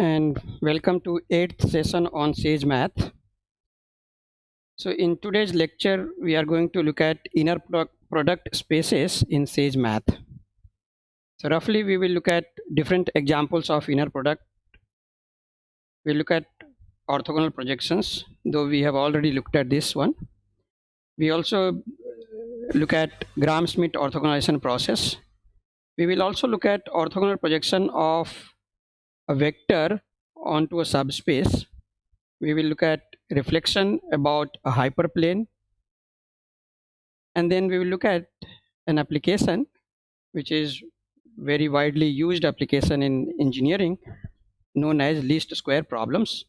and welcome to 8th session on SageMath. So in today's lecture, we are going to look at inner product spaces in SageMath. So roughly we will look at different examples of inner product. We'll look at orthogonal projections, though we have already looked at this one. We also look at Gram-Schmidt orthogonalization process. We will also look at orthogonal projection of a vector onto a subspace. We will look at reflection about a hyperplane, and then we will look at an application which is very widely used application in engineering known as least square problems.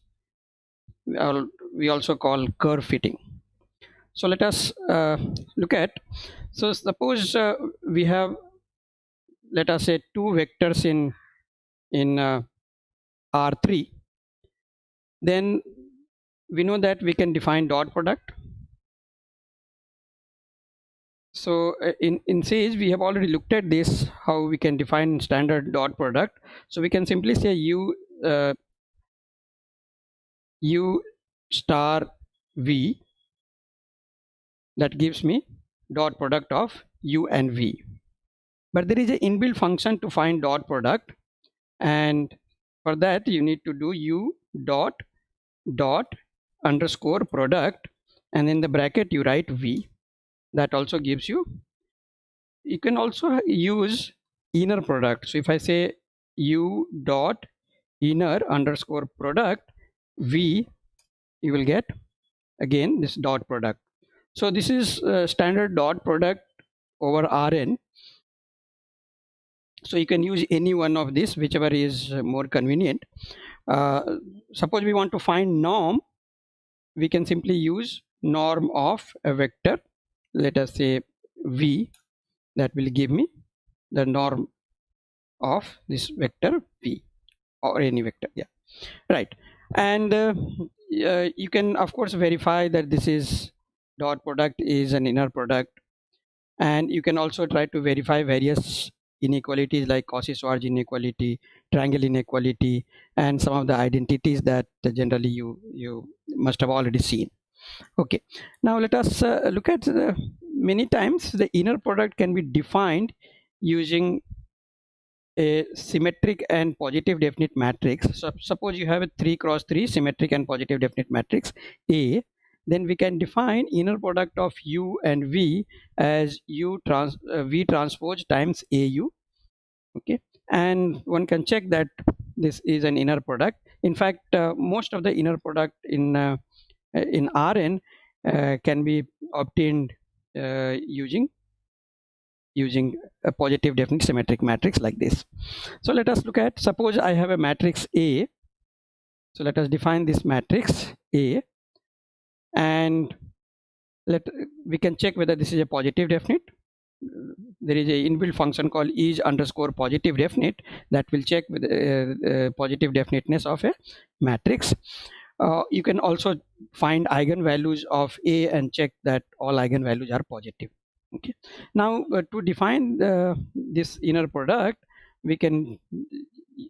We also call curve fitting. So let us look at, so suppose we have, let us say, two vectors in R3. Then we know that we can define dot product. So in Sage, we have already looked at this, how we can define standard dot product. So we can simply say U star V, that gives me dot product of U and V. But there is an inbuilt function to find dot product, and for that you need to do U dot underscore product, and in the bracket you write V. That also gives you can also use inner product. So if I say U dot inner underscore product V, you will get again this dot product. So this is standard dot product over Rn. So you can use any one of these, whichever is more convenient. Suppose we want to find norm, we can simply use norm of a vector. Let us say V, that will give me the norm of this vector V, or any vector, yeah, right. And you can of course verify that this is dot product is an inner product, and you can also try to verify various inequalities like Cauchy-Schwarz inequality, triangle inequality, and some of the identities that generally you must have already seen. Okay, now let us look at many times the inner product can be defined using a symmetric and positive definite matrix. So suppose you have a 3 cross 3 symmetric and positive definite matrix A, then we can define inner product of U and V as V transpose times AU. Okay, and one can check that this is an inner product. In fact, most of the inner product in Rn can be obtained using a positive definite symmetric matrix like this. So let us look at, suppose I have a matrix A. So let us define this matrix A, and we can check whether this is a positive definite. There is a inbuilt function called is underscore positive definite that will check with positive definiteness of a matrix. You can also find eigenvalues of A and check that all eigenvalues are positive. Okay, now to define this inner product, we can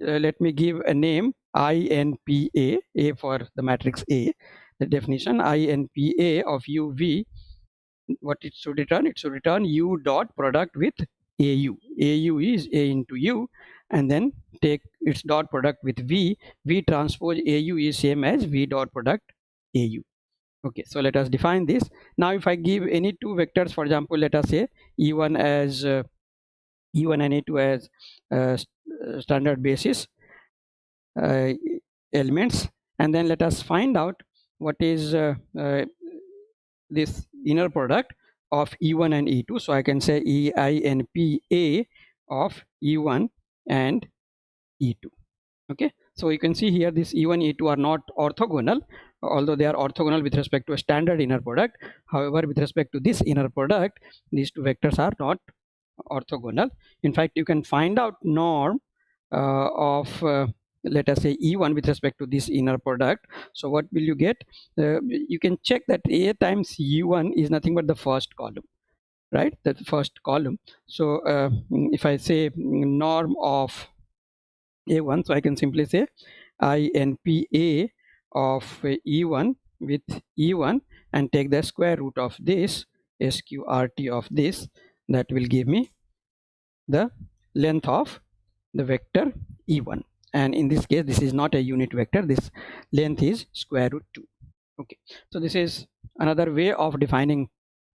let me give a name INPA, A for the matrix A. The definition INPA of UV, what it should return? It should return U dot product with AU. AU is A into U, and then take its dot product with V. V transpose AU is same as V dot product AU. Okay, so let us define this. Now if I give any two vectors, for example, let us say E1 as E1 and E2 as standard basis elements, and then let us find out what is this inner product of E1 and E2. So I can say EINPA of E1 and E2. Okay, so you can see here this E1, E2 are not orthogonal, although they are orthogonal with respect to a standard inner product. However, with respect to this inner product, these two vectors are not orthogonal. In fact, you can find out norm of let us say E1 with respect to this inner product. So what will you get? You can check that A times U1 is nothing but the first column, right? The first column. So if I say norm of A1, so I can simply say INPA of E1 with E1 and take the square root of this SQRT of this, that will give me the length of the vector E1, and in this case this is not a unit vector, this length is square root 2. Okay, so this is another way of defining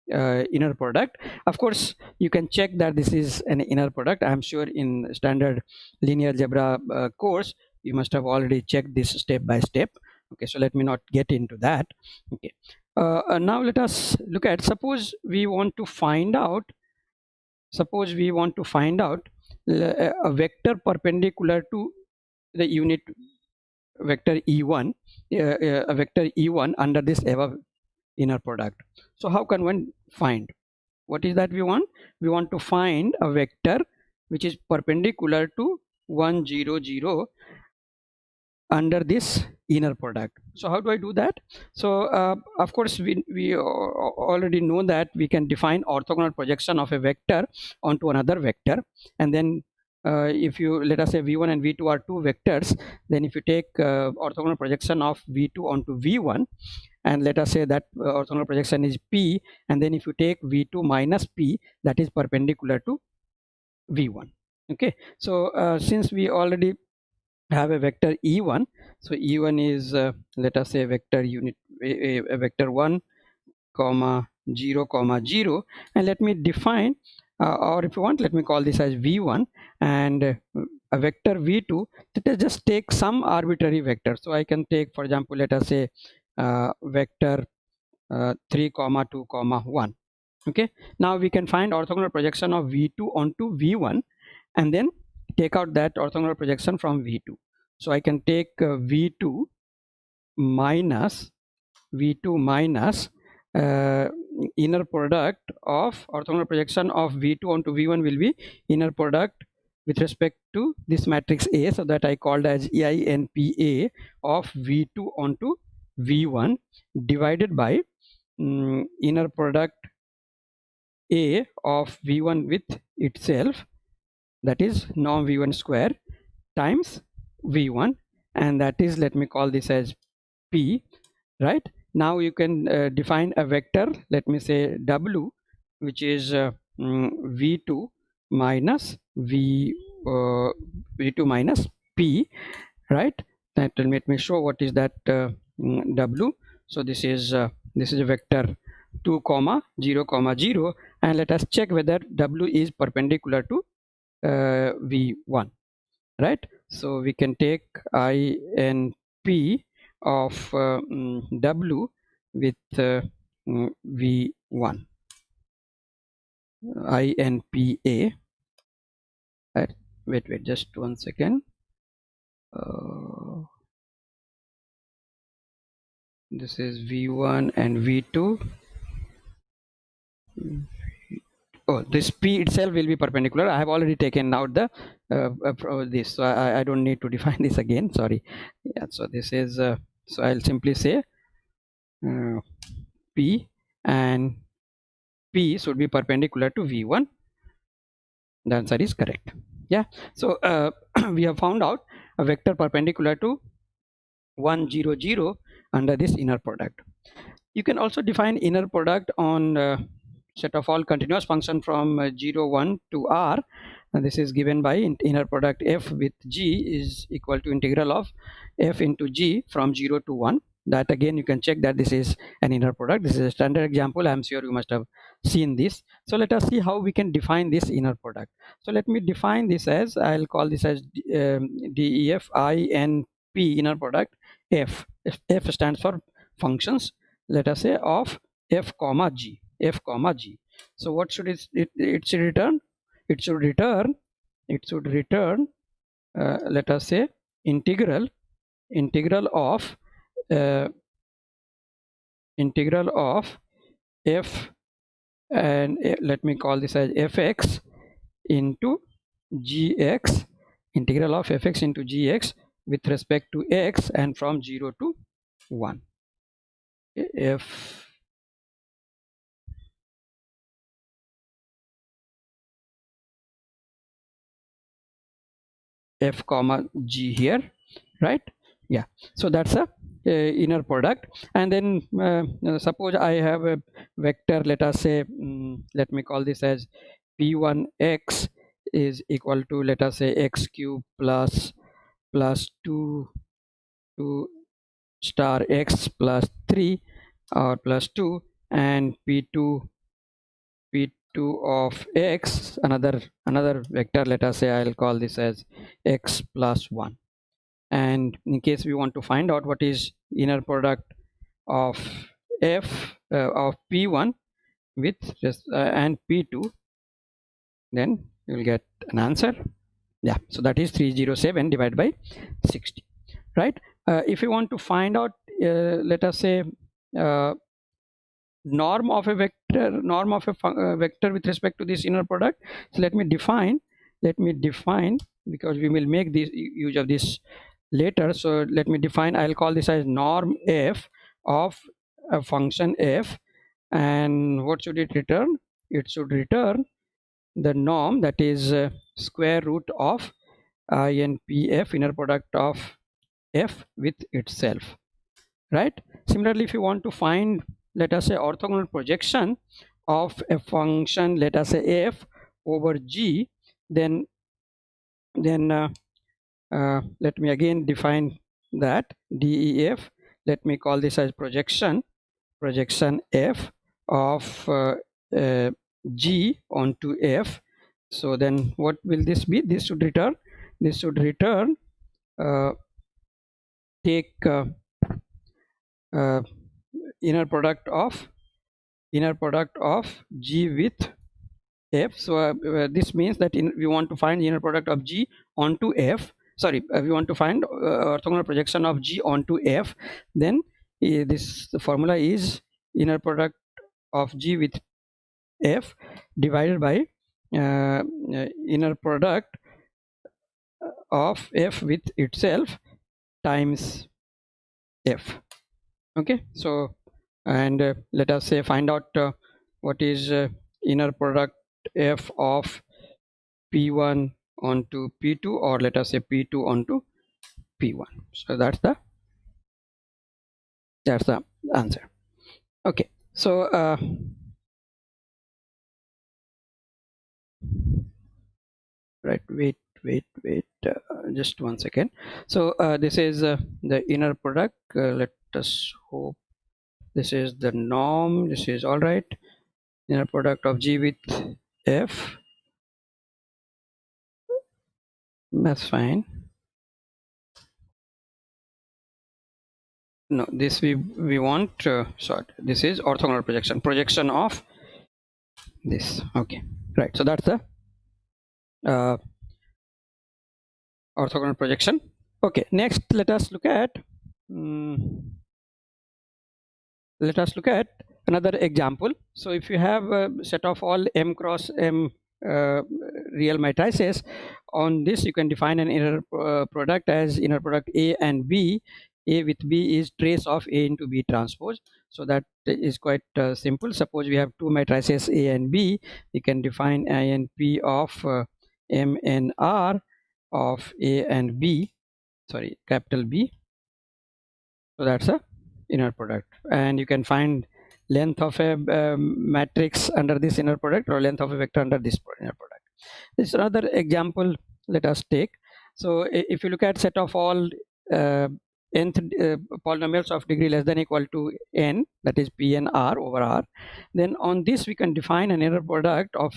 inner product. Of course you can check that this is an inner product. I'm sure in standard linear algebra course you must have already checked this step by step. Okay, so let me not get into that. Okay, now let us look at, suppose we want to find out a vector perpendicular to the unit vector E1, a vector E1 under this above inner product. So how can one find? What is that we want? We want to find a vector which is perpendicular to 1 0 0 under this inner product. So how do I do that? So of course we already know that we can define orthogonal projection of a vector onto another vector, and then if you, let us say v1 and v2 are two vectors, then if you take orthogonal projection of v2 onto v1, and let us say that orthogonal projection is p, and then if you take v2 minus p, that is perpendicular to v1. Okay, so since we already have a vector e1, so e1 is let us say vector unit a vector 1 comma 0 comma 0, and let me define or if you want, let me call this as v1, and a vector v2, let us just take some arbitrary vector. So I can take, for example, let us say vector 3 comma 2 comma 1. Okay, now we can find orthogonal projection of v2 onto v1 and then take out that orthogonal projection from v2. So I can take v2 minus inner product of orthogonal projection of v2 onto v1 will be inner product with respect to this matrix A, so that I called as EINPA of v2 onto v1 divided by inner product A of v1 with itself, that is norm v1 square times v1, and that is, let me call this as p, right? Now you can define a vector, let me say w, which is v2 minus v2 minus p, right? That will let me show what is that w. So this is a vector 2 comma 0 comma 0, and let us check whether w is perpendicular to v1, right? So we can take INP of w with v1, INPA, right? Wait just 1 second. This is v1 and v2. Oh, this p itself will be perpendicular. I have already taken out the this, so I don't need to define this again, sorry. Yeah, so this is so I'll simply say p, and p should be perpendicular to v1. The answer is correct. Yeah, so we have found out a vector perpendicular to 1 0 0 under this inner product. You can also define inner product on set of all continuous function from 0 1 to r, and this is given by inner product f with g is equal to integral of f into g from 0 to 1. That again you can check that this is an inner product. This is a standard example, I'm sure you must have seen this. So let us see how we can define this inner product. So let me define this as, I'll call this as DEF INP inner product f. F stands for functions, let us say of f comma g. So what should it should return? It should return let us say integral of f, and let me call this as fx into gx, integral of fx into gx with respect to x and from 0 to 1. F comma g here, right? Yeah, so that's a inner product. And then suppose I have a vector, let us say, let me call this as p1x is equal to, let us say, x cube plus 2 star x plus 3 or plus 2, and p2 of x, another vector, let us say I'll call this as x plus 1. And in case we want to find out what is inner product of f of p1 with just and p2, then you will get an answer. Yeah, so that is 307 divided by 60, right? If you want to find out, let us say, uh, norm of a vector with respect to this inner product. So let me define because we will make this use of this later. So let me define, I'll call this as norm f of a function f. And what should it return? It should return the norm, that is square root of INPF, inner product of f with itself, right? Similarly, if you want to find, let us say, orthogonal projection of a function, let us say f over g, then let me again define that DEF. Let me call this as projection f of g onto f. So then what will this be? This should return uh, take inner product of g with f. So this means that we want to find inner product of g onto f. Sorry, we want to find orthogonal projection of g onto f. Then the formula is inner product of g with f divided by inner product of f with itself times f. Okay, so and let us say find out what is inner product f of p1 onto p2, or let us say p2 onto p1. So that's the answer. Okay, so right, wait, just 1 second. So this is the inner product. Let us hope this is the norm. This is all right. Inner product of g with f, that's fine. No, this we want sorry, this is orthogonal projection of this. Okay, right, so that's the orthogonal projection. Okay, next let us look at another example. So if you have a set of all m cross m real matrices, on this you can define an inner product as inner product a and b. A with b is trace of a into b transpose. So that is quite simple. Suppose we have two matrices a and b, we can define INP of m and r of a and b, sorry, capital B. So that's a inner product, and you can find length of a matrix under this inner product, or length of a vector under this inner product. This is another example let us take. So if you look at set of all nth polynomials of degree less than equal to n, that is p and r over r, then on this we can define an inner product of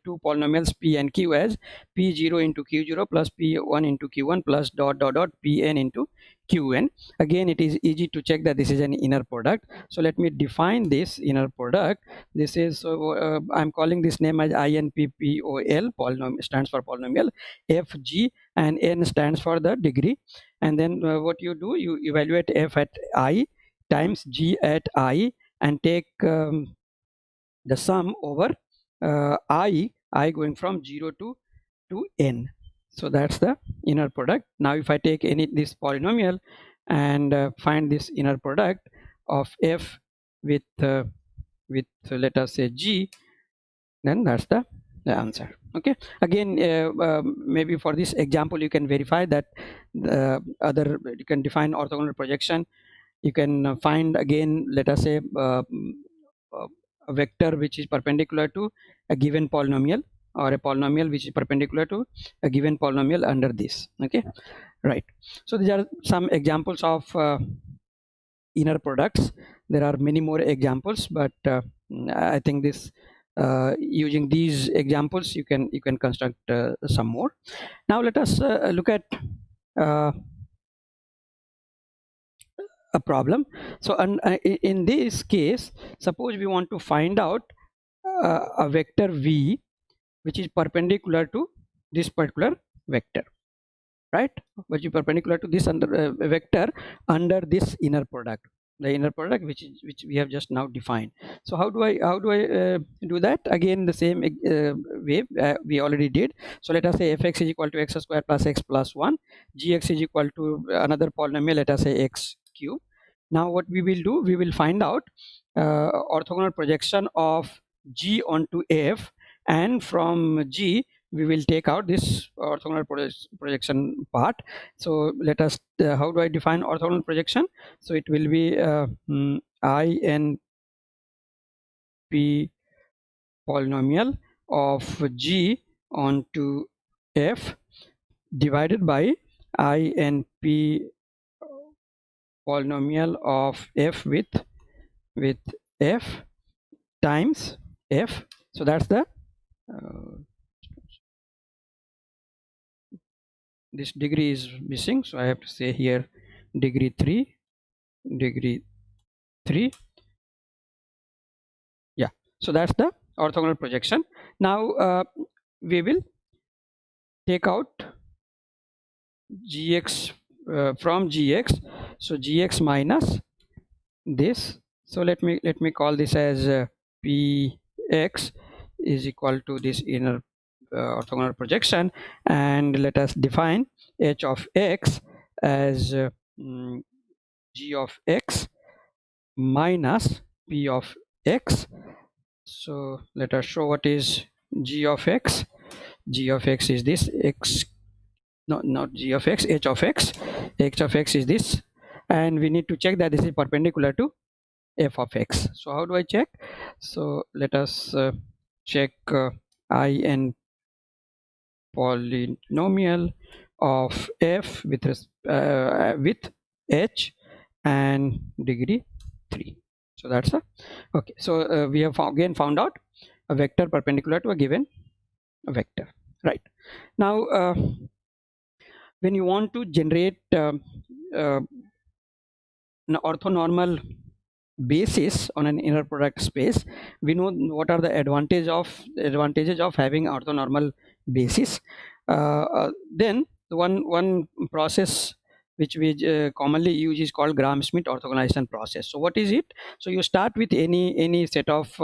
two polynomials p and q as p0 into q0 plus p1 into q1 plus dot dot dot pn into qn. Again, it is easy to check that this is an inner product. So let me define this inner product. This is I'm calling this name as INPPOL. Polynomial stands for polynomial, fg, and n stands for the degree. And then what you do, you evaluate f at I times g at I, and take the sum over I going from 0 to n. So that's the inner product. Now if I take this polynomial and find this inner product of f with let us say g, then that's the answer. Okay, again, maybe for this example you can verify that the other, you can define orthogonal projection. You can find, again, let us say uh, a vector which is perpendicular to a given polynomial, or a polynomial which is perpendicular to a given polynomial under this. Okay, right. So these are some examples of inner products. There are many more examples, but I think this, using these examples, you can construct some more. Now let us look at uh, a problem. So in this case, suppose we want to find out a vector v which is perpendicular to this particular vector, right? Which is perpendicular to this under vector under this inner product, the inner product which we have just now defined. So how do I do that? Again, the same way we already did. So let us say fx is equal to x square plus x plus 1, gx is equal to another polynomial, let us say x cube. Now what we will do, we will find out orthogonal projection of g onto f, and from g we will take out this orthogonal projection part. So let us, how do I define orthogonal projection? So it will be INP polynomial of g onto f divided by INP polynomial of f with f times f. So that's the this degree is missing, so I have to say here degree 3, degree 3. Yeah, so that's the orthogonal projection. Now we will take out gx from gx, so gx minus this. So let me call this as px is equal to this inner orthogonal projection, and let us define h of x as g of x minus p of x. So let us show what is g of x. G of x is this x, no, not g of x, h of x. H of x is this, and we need to check that this is perpendicular to f of x. So how do I check? So let us check in polynomial of f with h and degree 3. So that's a, okay. So we have again found out a vector perpendicular to a given vector, right? Now when you want to generate uh, an orthonormal basis on an inner product space, we know what are the advantages of having orthonormal basis. Then one process which we commonly use is called Gram-Schmidt orthogonalization process. So what is it? So you start with any set of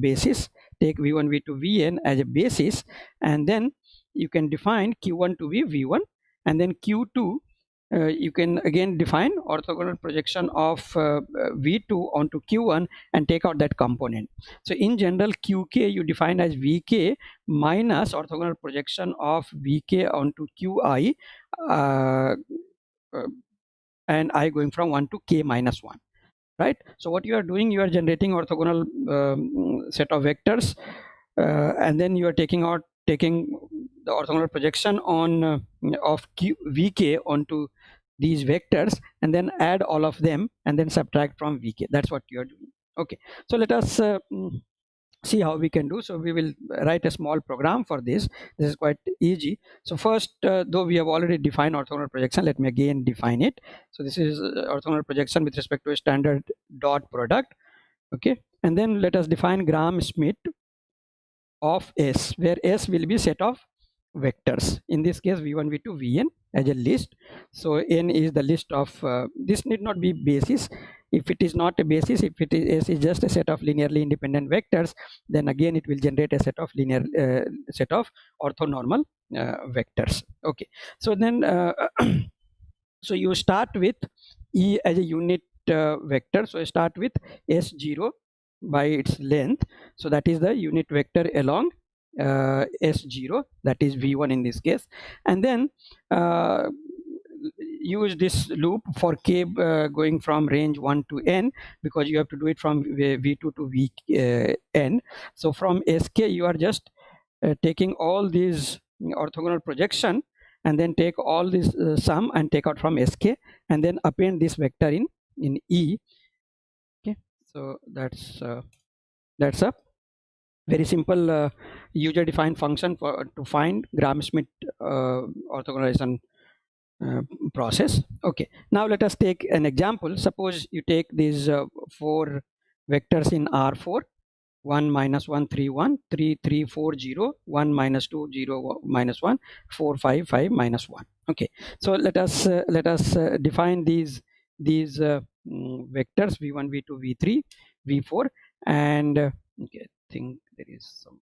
basis, take v1 v2 vn as a basis, and then you can define q1 to be v1, and then q2 you can again define orthogonal projection of v2 onto q1 and take out that component. So in general, qk you define as vk minus orthogonal projection of vk onto qi, uh, uh, and I going from 1 to k minus 1, right? So what you are doing, you are generating orthogonal set of vectors, and then you are taking the orthogonal projection on of vk onto these vectors, and then add all of them and then subtract from vk. That's what you are doing. Okay, so let us see how we can do. So we will write a small program for this. This is quite easy. So first, though we have already defined orthogonal projection, let me again define it. So this is orthogonal projection with respect to a standard dot product. Okay, and then let us define Gram-Schmidt of S, where S will be set of vectors. In this case, v1, v2, vn as a list. So n is the list of this need not be basis. If it is not a basis, if it is S is just a set of linearly independent vectors, then again it will generate a set of linear set of orthonormal vectors. Okay, so then so you start with E as a unit vector. So start with S0 by its length. So that is the unit vector along S0, that is V1 in this case, and then use this loop for k going from range 1 to n, because you have to do it from v2 to vn. So from sk you are just taking all these orthogonal projection, and then take all this sum and take out from sk, and then append this vector in e. Okay, so that's a very simple user defined function for to find Gram-Schmidt orthogonalization process. Okay, now let us take an example. Suppose you take these 4 vectors in R4: 1 minus 1 3 1, 3 3 4 0, 1 minus 2 0 minus 1, 4 5 5 minus 1. Okay, so let us define these vectors v1 v2 v3 v4, and okay, I think there is some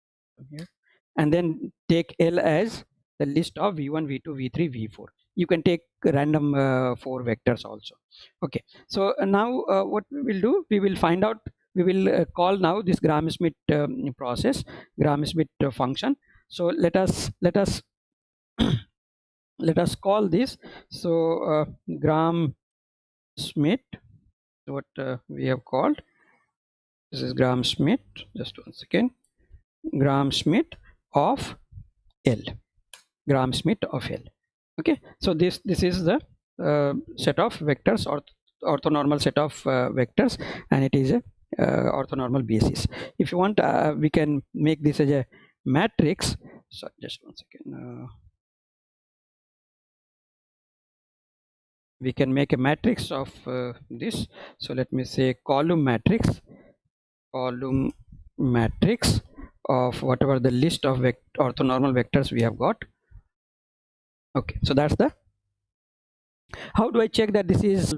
here, and then take L as the list of v1 v2 v3 v4. You can take random 4 vectors also. Okay, so now what we will do, we will find out, we will call now this Gram-Schmidt process, Gram-Schmidt function. So let us let us call this. So Gram-Schmidt, what we have called, this is Gram-Schmidt, just one second, Gram-Schmidt of L, Gram-Schmidt of L. Okay, so this is the set of vectors, or orthonormal set of vectors, and it is a orthonormal basis. If you want, we can make this as a matrix. So just one second, we can make a matrix of this. So let me say column matrix of whatever the list of orthonormal vectors we have got. Okay, so that's the, how do I check that this is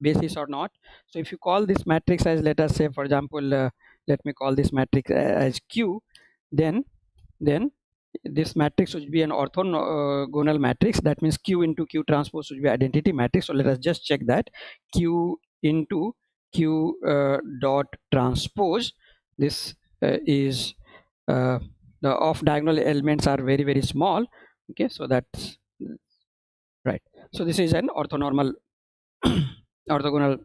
basis or not? So if you call this matrix as, let us say for example, let me call this matrix as Q, then this matrix should be an orthogonal matrix. That means Q into Q transpose should be identity matrix. So let us just check that Q into Q dot transpose, this is the off diagonal elements are very very small. Okay, so that's right. So this is an orthonormal orthogonal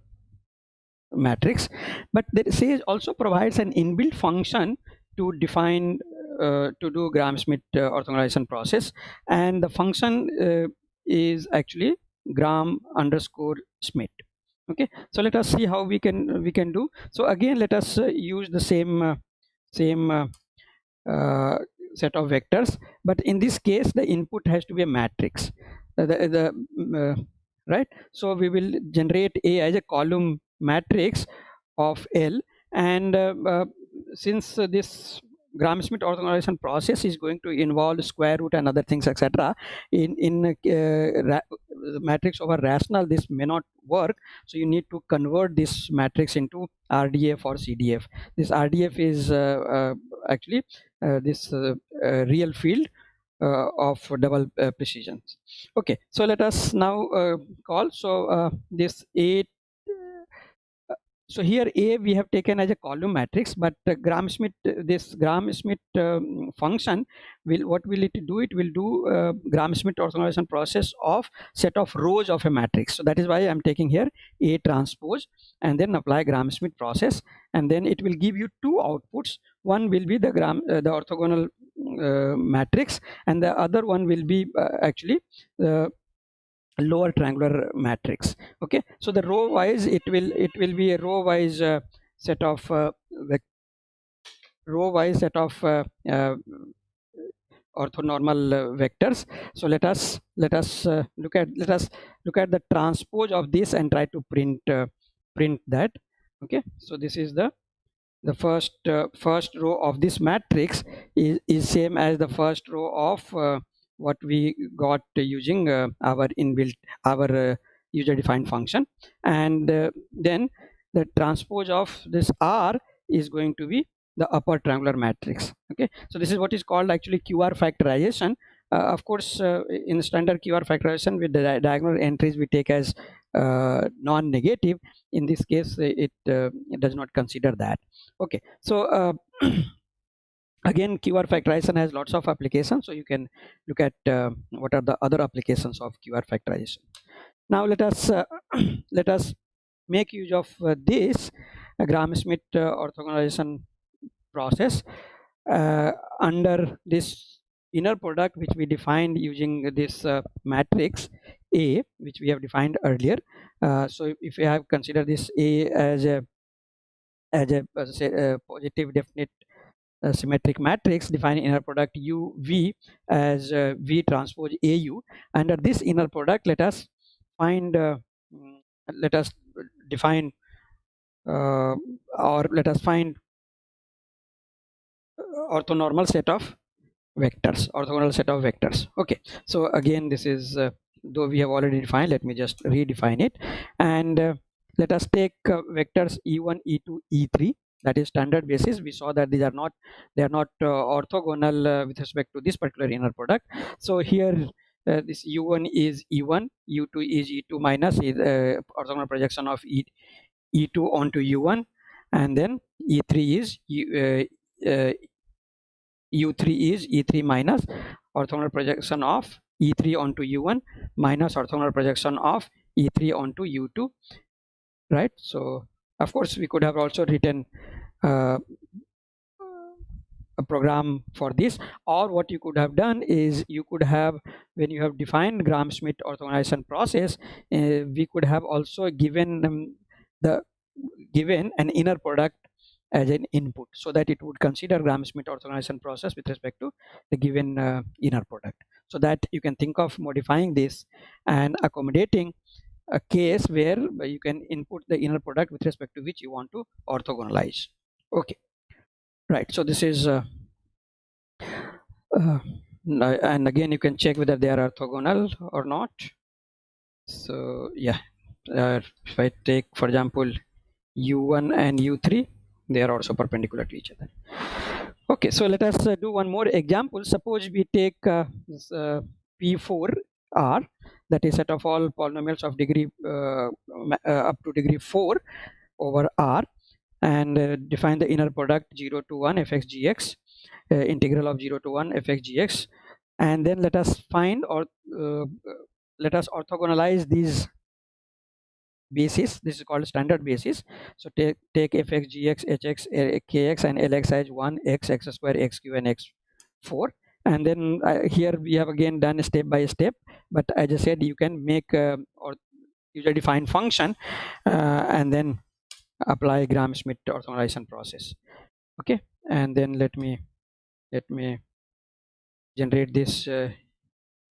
matrix, but the Sage also provides an inbuilt function to define to do Gram-Schmidt orthogonalization process, and the function is actually Gram underscore Schmidt. Okay, so let us see how we can do. So again, let us use the same set of vectors, but in this case the input has to be a matrix, right? So we will generate A as a column matrix of L, and since this Gram-Schmidt orthogonalization process is going to involve square root and other things, etc., in matrix over rational this may not work, so you need to convert this matrix into RDF or CDF. This RDF is actually this real field of double precision. Okay, so let us now call, so this A, so here A we have taken as a column matrix, but Gram-Schmidt, this Gram-Schmidt function will, what will it do? It will do Gram-Schmidt orthogonalization process of set of rows of a matrix. So that is why I am taking here A transpose and then apply Gram-Schmidt process, and then it will give you two outputs. One will be the the orthogonal matrix, and the other one will be actually lower triangular matrix. Okay, so the row wise it will be a row wise set of orthonormal vectors. So let us look at the transpose of this and try to print that. Okay, so this is the first row of this matrix is same as the first row of what we got using our inbuilt, our user defined function, and then the transpose of this R is going to be the upper triangular matrix. Okay, so this is what is called actually QR factorization. Of course, in standard QR factorization with the diagonal entries we take as non-negative. In this case it does not consider that. Okay, so Again, QR factorization has lots of applications, so you can look at what are the other applications of QR factorization. Now let us let us make use of this Gram-Schmidt orthogonalization process under this inner product, which we defined using this matrix A, which we have defined earlier. So if we have considered this A as a say, a positive definite symmetric matrix, defining inner product UV as V transpose AU. Under this inner product, let us find mm, let us define or let us find orthonormal set of vectors, orthogonal set of vectors. Okay, so again, this is though we have already defined, let me just redefine it. And let us take vectors e1, e2, e3, that is standard basis. We saw that these are not, they are not orthogonal with respect to this particular inner product. So here this u1 is e1, u2 is e2 minus orthogonal projection of e2 onto u1, and then e3 is u3 is e3 minus orthogonal projection of e3 onto u1 minus orthogonal projection of e3 onto u2, right? So of course we could have also written uh, a program for this, or what you could have done is you could have, when you have defined Gram-Schmidt orthogonalization process, we could have also given the given an inner product as an input, so that it would consider Gram-Schmidt orthogonalization process with respect to the given inner product, so that you can think of modifying this and accommodating a case where you can input the inner product with respect to which you want to orthogonalize. Okay, right. So this is uh, and again you can check whether they are orthogonal or not. So yeah, if I take for example u1 and u3, they are also perpendicular to each other. Okay, so let us do one more example. Suppose we take P4R, that is set of all polynomials of degree up to degree 4 over R, and define the inner product 0 to 1 fx gx, integral of 0 to 1 fx gx, and then let us find, or let us orthogonalize these basis. This is called standard basis. So take fx gx hx kx and lx as 1 x square xq and x4, and then here we have again done step by step, but as I said, you can make or user defined function and then apply Gram-Schmidt orthogonalization process. Okay, and then let me generate this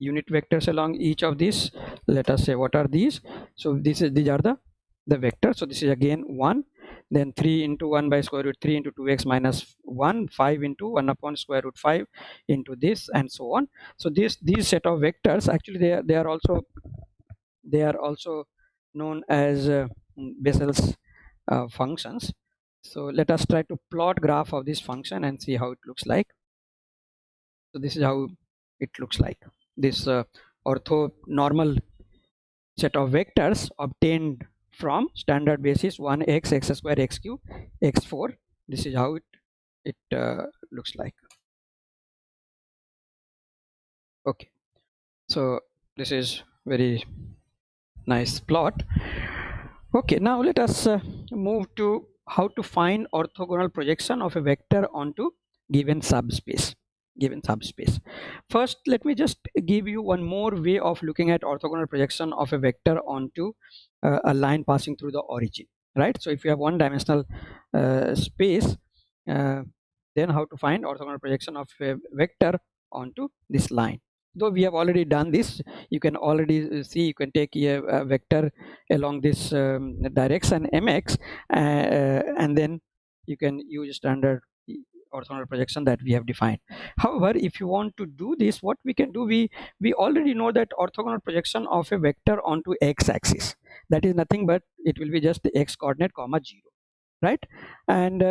unit vectors along each of these. Let us say what are these. So these are the vectors. So this is again 1, then 3 into 1 by square root 3 into 2x minus 1, 5 into 1 upon square root 5 into this, and so on. So these set of vectors, actually they are also known as Bessel's functions. So let us try to plot graph of this function and see how it looks like. So this is how it looks like. This orthonormal set of vectors obtained from standard basis 1x, x square, xq, x4. This is how it looks like. Okay, so this is very nice plot. Okay, now let us move to how to find orthogonal projection of a vector onto given subspace. First, let me just give you one more way of looking at orthogonal projection of a vector onto a line passing through the origin, right? So if you have one dimensional space, uh, then how to find orthogonal projection of a vector onto this line. Though we have already done this, you can already see, you can take a vector along this direction mx, and then you can use standard orthogonal projection that we have defined. However, if you want to do this, what we can do, we already know that orthogonal projection of a vector onto x-axis, that is nothing but it will be just the x coordinate comma 0, right? And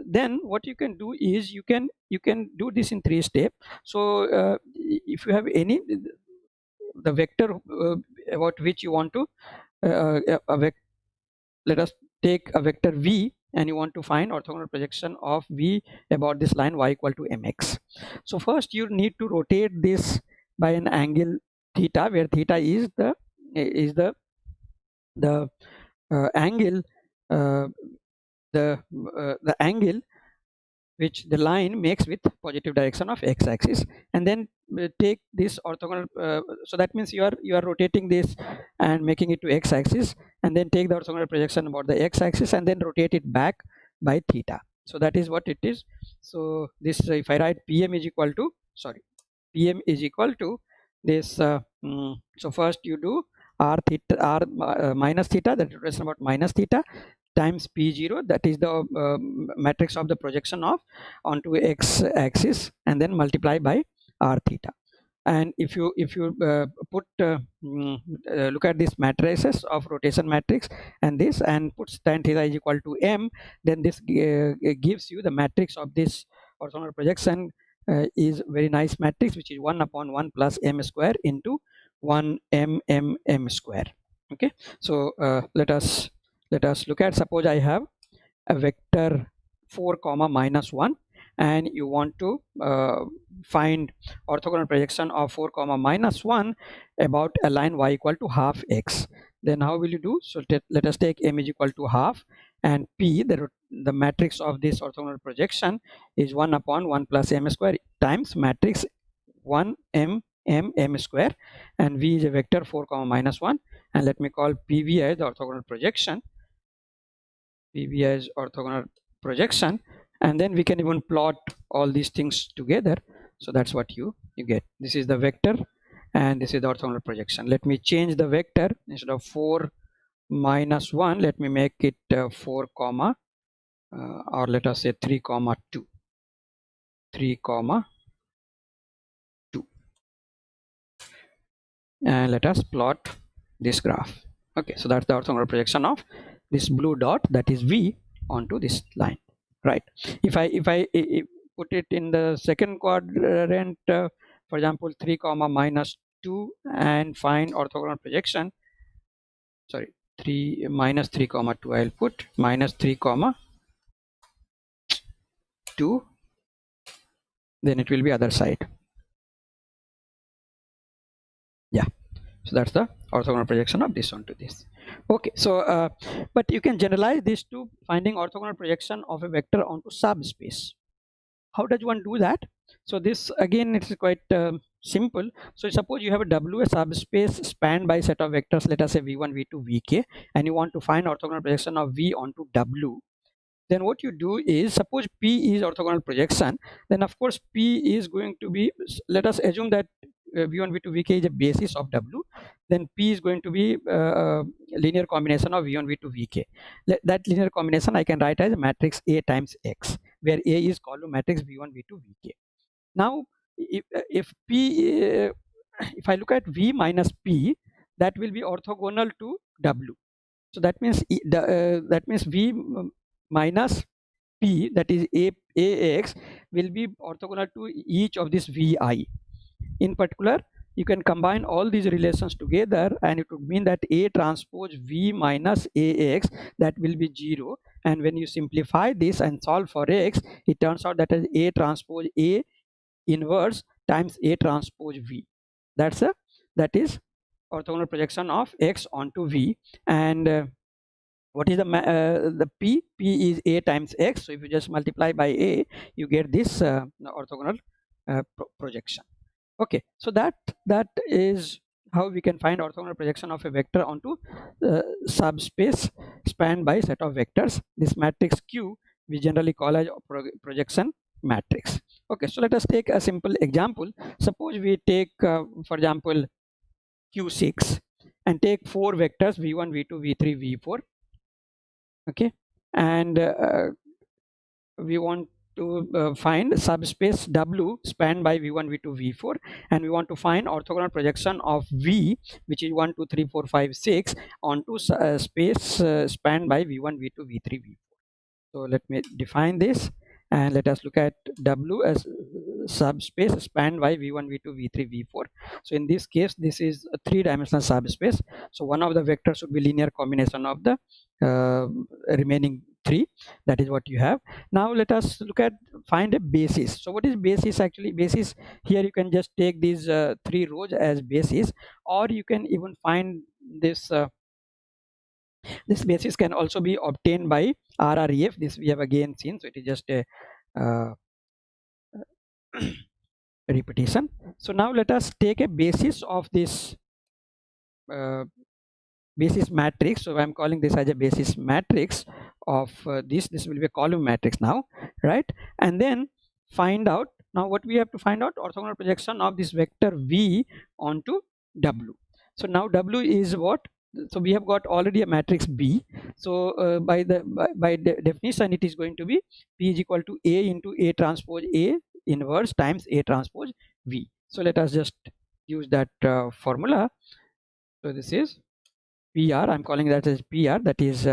then what you can do is you can do this in 3 steps. So if you have any the vector about which you want to let us take a vector v and you want to find orthogonal projection of v about this line y equal to mx. So first you need to rotate this by an angle theta, where theta is the angle uh, the angle which the line makes with positive direction of x-axis, and then take this orthogonal so that means you are rotating this and making it to x-axis, and then take the orthogonal projection about the x-axis and then rotate it back by theta. So that is what it is. So this if I write pm is equal to this so first you do r theta r minus theta, that is about minus theta, times p0, that is the matrix of the projection of onto x axis, and then multiply by r theta. And if you look at these matrices of rotation matrix and this, and puts tan theta is equal to m, then this gives you the matrix of this orthogonal projection is very nice matrix, which is 1 upon 1 plus m square into 1 m square. Okay, so let us look at, suppose I have a vector 4 comma minus 1, and you want to find orthogonal projection of 4 comma minus 1 about a line y equal to half x. Then how will you do? So let us take m is equal to half, and p, the matrix of this orthogonal projection, is 1 upon 1 plus m square times matrix 1 m square, and v is a vector 4 comma minus 1, and let me call pv as the orthogonal projection, pv as orthogonal projection, and then we can even plot all these things together. So that's what you get. This is the vector and this is the orthogonal projection. Let me change the vector. Instead of 4 minus 1, let me make it 4 comma or let us say 3 comma 2, 3 comma 2, and let us plot this graph. Okay, so that's the orthogonal projection of this blue dot, that is v, onto this line, right? If I put it in the second quadrant, for example 3 comma minus 2, and find orthogonal projection, sorry, 3 minus 3 comma 2, I'll put minus 3 comma 2, then it will be other side. Yeah, so that's the orthogonal projection of this onto this. Okay, so but you can generalize this to finding orthogonal projection of a vector onto subspace. How does one do that? So this again, it's quite simple. So suppose you have a W, a subspace spanned by a set of vectors, let us say v1, v2, vk, and you want to find orthogonal projection of v onto W. Then what you do is, suppose P is orthogonal projection, then of course P is going to be, let us assume that v1, v2, vk is a basis of W, then P is going to be a linear combination of v1, v2, vk. That linear combination I can write as matrix A times X, where A is column matrix v1, v2, vk. Now if P, if I look at V minus P, that will be orthogonal to W. So that means V minus P, that is AX, will be orthogonal to each of this VI. In particular, you can combine all these relations together, and it would mean that A transpose V minus AX, that will be 0. And when you simplify this and solve for X, it turns out that as A transpose A inverse times A transpose V. That is orthogonal projection of X onto V. And what is the P? P is A times X. So if you just multiply by A, you get this orthogonal projection. Okay, so that is how we can find orthogonal projection of a vector onto subspace spanned by set of vectors. This matrix Q we generally call as projection matrix. Okay, so let us take a simple example. Suppose we take for example Q6 and take 4 vectors v1, v2, v3, v4. Okay, and we want to find subspace W spanned by v1, v2, v4, and we want to find orthogonal projection of V, which is 1, 2, 3, 4, 5, 6, onto space spanned by v1, v2, v3, v4. So let me define this, and let us look at W as subspace spanned by v1, v2, v3, v4. So in this case, this is a three-dimensional subspace. So one of the vectors should be linear combination of the remaining three. That is what you have. Now let us find a basis. So what is basis actually? Basis, here you can just take these three rows as basis, or you can even find this this basis can also be obtained by RREF. This we have again seen, so it is just a repetition. So now let us take a basis of this basis matrix. So I'm calling this as a basis matrix of this will be a column matrix now, right? And then find out, now what we have to find out, orthogonal projection of this vector v onto w. So now w is what? So we have got already a matrix B. So by definition, it is going to be P is equal to A into A transpose A inverse times A transpose V. So let us just use that formula. So this is PR. I'm calling that as PR. That is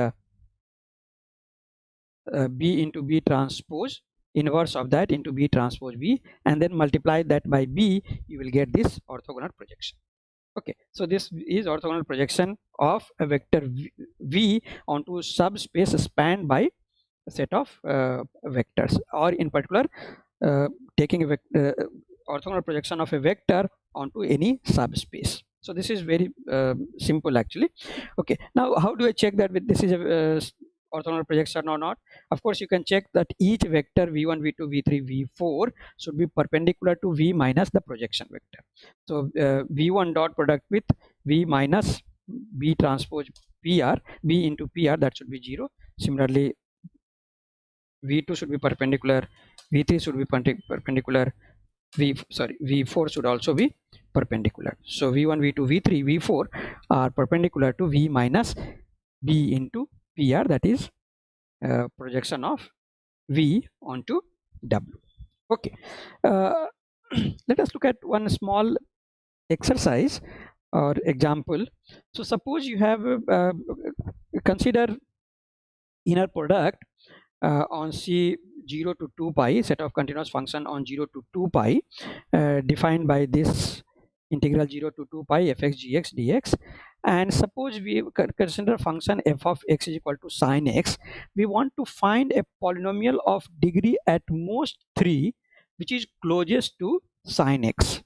B into B transpose, inverse of that into B transpose B, and then multiply that by B. You will get this orthogonal projection. Okay, so this is orthogonal projection of a vector v onto subspace spanned by a set of vectors, or in particular taking a orthogonal projection of a vector onto any subspace. So this is very simple actually. Okay, now how do I check that this is a orthogonal projection or not? Of course, you can check that each vector v1, v2, v3, v4 should be perpendicular to v minus the projection vector. So v1 dot product with v minus b transpose pr, b into pr, that should be 0. Similarly, v2 should be perpendicular, v3 should be perpendicular, v4 should also be perpendicular. So v1, v2, v3, v4 are perpendicular to v minus b into pr, that is projection of v onto w. Okay, let us look at one small exercise or example. So suppose you have consider inner product on C 0 to 2 pi, set of continuous function on 0 to 2 pi defined by this integral 0 to 2 pi fx gx dx. And suppose we consider function f of x is equal to sine x. We want to find a polynomial of degree at most 3 which is closest to sine x.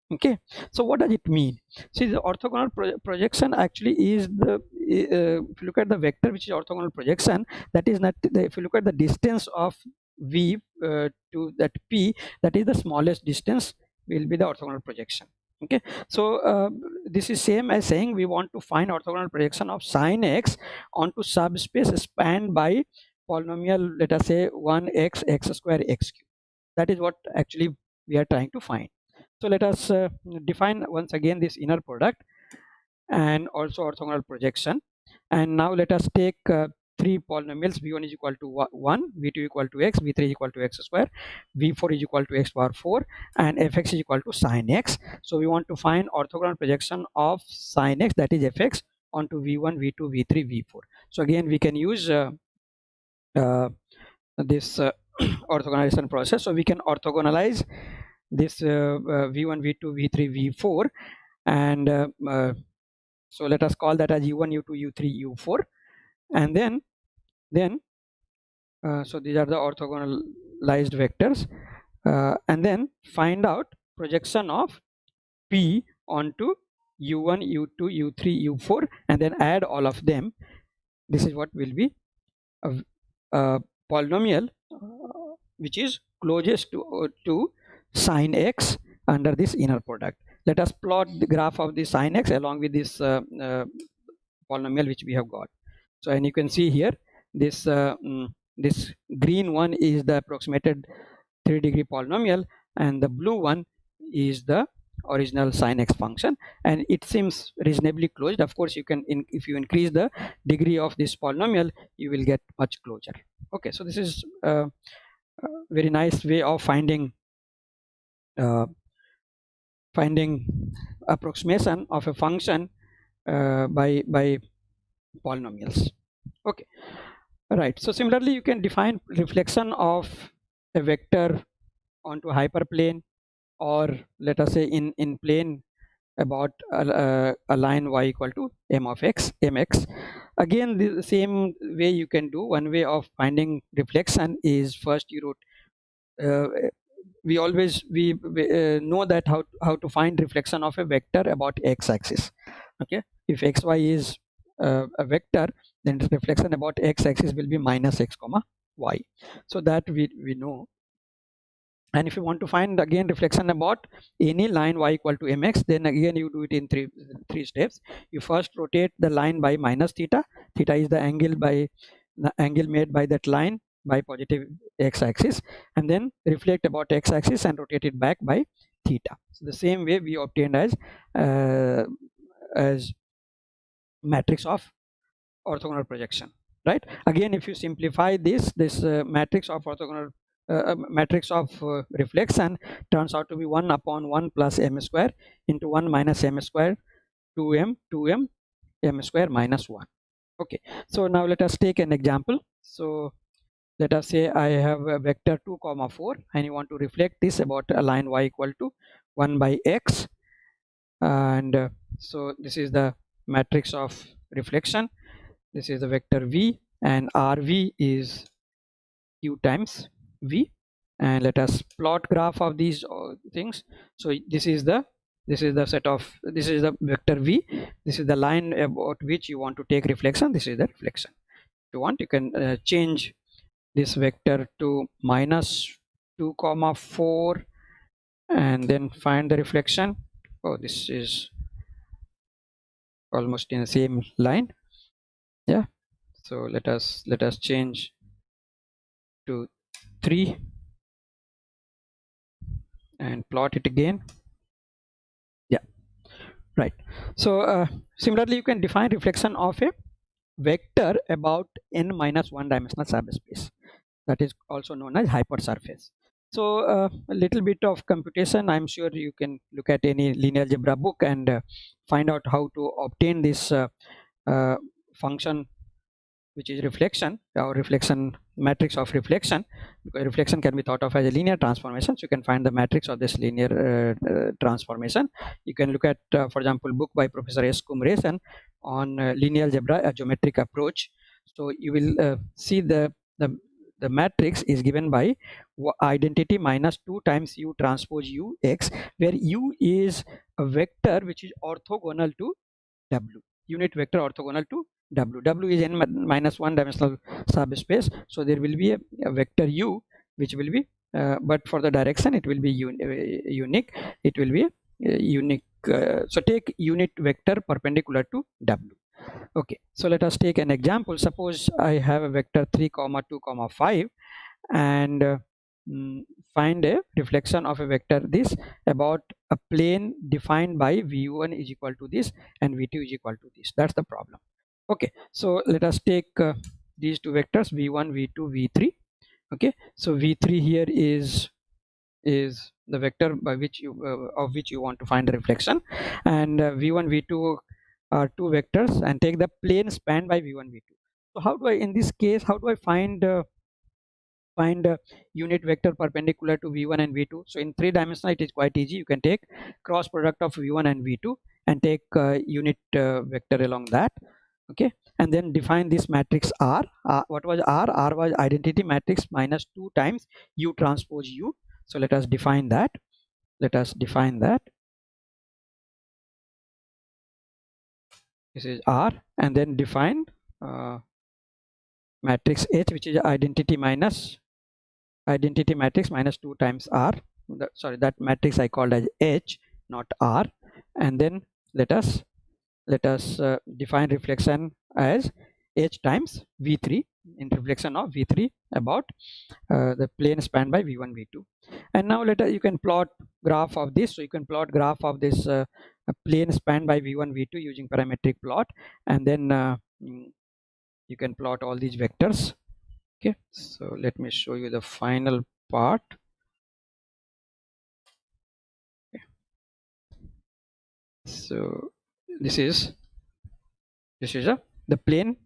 Okay, so what does it mean? See, the orthogonal projection actually is the if you look at the vector which is orthogonal projection, that is not if you look at the distance of v to that p, that is the smallest distance will be the orthogonal projection. Okay, so this is same as saying we want to find orthogonal projection of sine x onto subspace spanned by polynomial, let us say 1x x square x cube. That is what actually we are trying to find. So let us define once again this inner product and also orthogonal projection. And now let us take three polynomials. v1 is equal to 1, v2 equal to x, v3 is equal to x square, v4 is equal to x power 4, and fx is equal to sine x. So we want to find orthogonal projection of sine x, that is fx, onto v1, v2, v3, v4. So again we can use this orthogonalization process. So we can orthogonalize this v1, v2, v3, v4, and so let us call that as u1, u2, u3, u4, and then so these are the orthogonalized vectors, and then find out projection of p onto u1, u2, u3, u4, and then add all of them. This is what will be a polynomial which is closest to sine x under this inner product. Let us plot the graph of the sine x along with this polynomial which we have got. So, and you can see here this this green one is the approximated 3-degree polynomial, and the blue one is the original sine x function, and it seems reasonably closed. Of course, you can if you increase the degree of this polynomial, you will get much closer. Okay, so this is a very nice way of finding approximation of a function by polynomials. Okay, right. So similarly, you can define reflection of a vector onto hyperplane, or let us say in plane about a line y equal to m of x mx. Again, the same way you can do. One way of finding reflection is, first you wrote, uh, we know that how to find reflection of a vector about x-axis. Okay, if xy is a vector, then the reflection about x-axis will be minus x comma y. So that we know. And if you want to find again reflection about any line y equal to mx, then again you do it in three steps. You first rotate the line by minus theta. Theta is the angle made by that line by positive x-axis, and then reflect about x-axis and rotate it back by theta. So the same way we obtained as matrix of orthogonal projection, right? Again, if you simplify this matrix of orthogonal matrix of reflection turns out to be 1 upon 1 plus m square into 1 minus m square 2m m square minus 1. Okay, so now let us take an example. So let us say I have a vector 2 comma 4, and you want to reflect this about a line y equal to 1 by x, and so this is the matrix of reflection. This is the vector v, and rv is q times v, and let us plot graph of these things. So this is the vector v. This is the line about which you want to take reflection. This is the reflection. If you want, you can change this vector to minus 2 comma 4 and then find the reflection. Oh, this is almost in the same line. Yeah, so let us change to 3 and plot it again. Yeah, right. So similarly, you can define reflection of a vector about n minus 1 dimensional subspace, that is also known as hypersurface. So a little bit of computation, I'm sure you can look at any linear algebra book and find out how to obtain this uh, function, which is reflection, or reflection matrix of reflection, because reflection can be thought of as a linear transformation. So you can find the matrix of this linear transformation. You can look at, for example, book by Professor S. Kumresan on linear algebra, a geometric approach. So you will see the matrix is given by identity minus 2 times u transpose u x, where u is a vector which is orthogonal to w, unit vector orthogonal to w. W is n minus 1 dimensional subspace, so there will be a vector u which will be but for the direction it will be unique. It will be unique. So take unit vector perpendicular to w. Okay, so let us take an example. Suppose I have a vector 3 comma 2 comma 5, and find a reflection of a vector this about a plane defined by v1 is equal to this and v2 is equal to this. That's the problem. Okay, so let us take these two vectors v1 v2 v3. Okay, so v3 here is the vector by which you of which you want to find the reflection, and v1 v2 are two vectors, and take the plane spanned by v1 v2. So how do I, in this case, how do I find unit vector perpendicular to v1 and v2? So in three dimensional it is quite easy. You can take cross product of v1 and v2 and take unit vector along that. Okay, and then define this matrix r. What was r? R was identity matrix minus 2 times u transpose u. So let us define that. This is r, and then define matrix H, which is identity matrix minus 2 times r. Sorry, that matrix I called as H, not r. And then let us define reflection as H times v3, in reflection of v3 about the plane spanned by v1 v2. And now you can plot graph of this. So you can plot graph of this plane spanned by v1 v2 using parametric plot, and then you can plot all these vectors. Okay, so let me show you the final part. Okay. So this is the plane,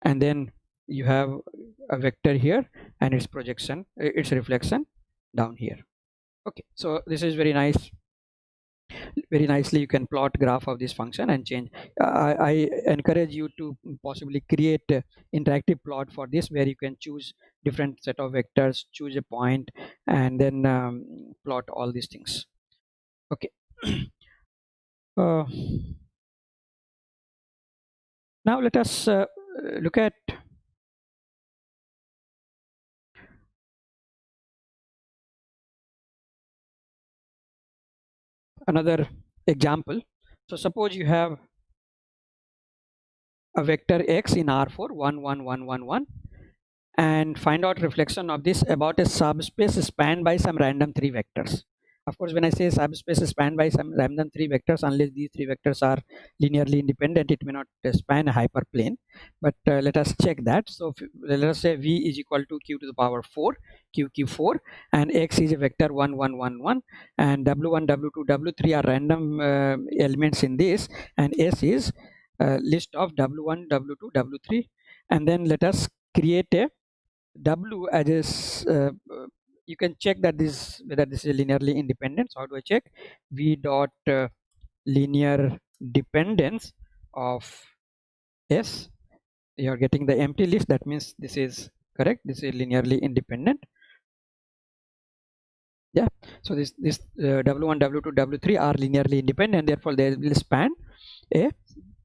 and then you have a vector here and its projection, its reflection. down here. Okay, so this is very nice. Very nicely you can plot graph of this function and change. I encourage you to possibly create a interactive plot for this, where you can choose different set of vectors, choose a point, and then plot all these things. Okay. Now let us look at another example. So suppose you have a vector x in R4 1 1 1 1 1, and find out reflection of this about a subspace spanned by some random 3 vectors. Of course, when I say subspace spanned by some random 3 vectors, unless these 3 vectors are linearly independent, it may not span a hyperplane. But let us check that. So let us say v is equal to q to the power 4, q4, and x is a vector 1 1 1 1, and w1 w2 w3 are random elements in this, and s is list of w1 w2 w3. And then let us create a w as you can check that this, whether this is linearly independent. So how do I check? V dot linear dependence of s. You are getting the empty list, that means this is correct, this is linearly independent. Yeah, so this w1 w2 w3 are linearly independent, therefore they will span a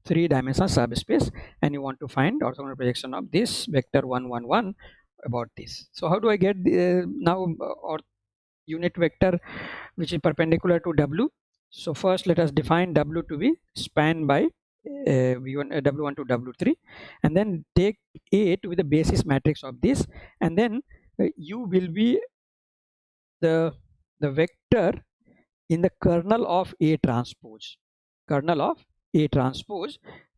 3-dimensional subspace, and you want to find orthogonal projection of this vector 1 1 1 about this. So how do I get now or unit vector which is perpendicular to w? So first let us define w to be spanned by v1 w1 to w3, and then take a to be the basis matrix of this, and then u will be the vector in the kernel of a transpose,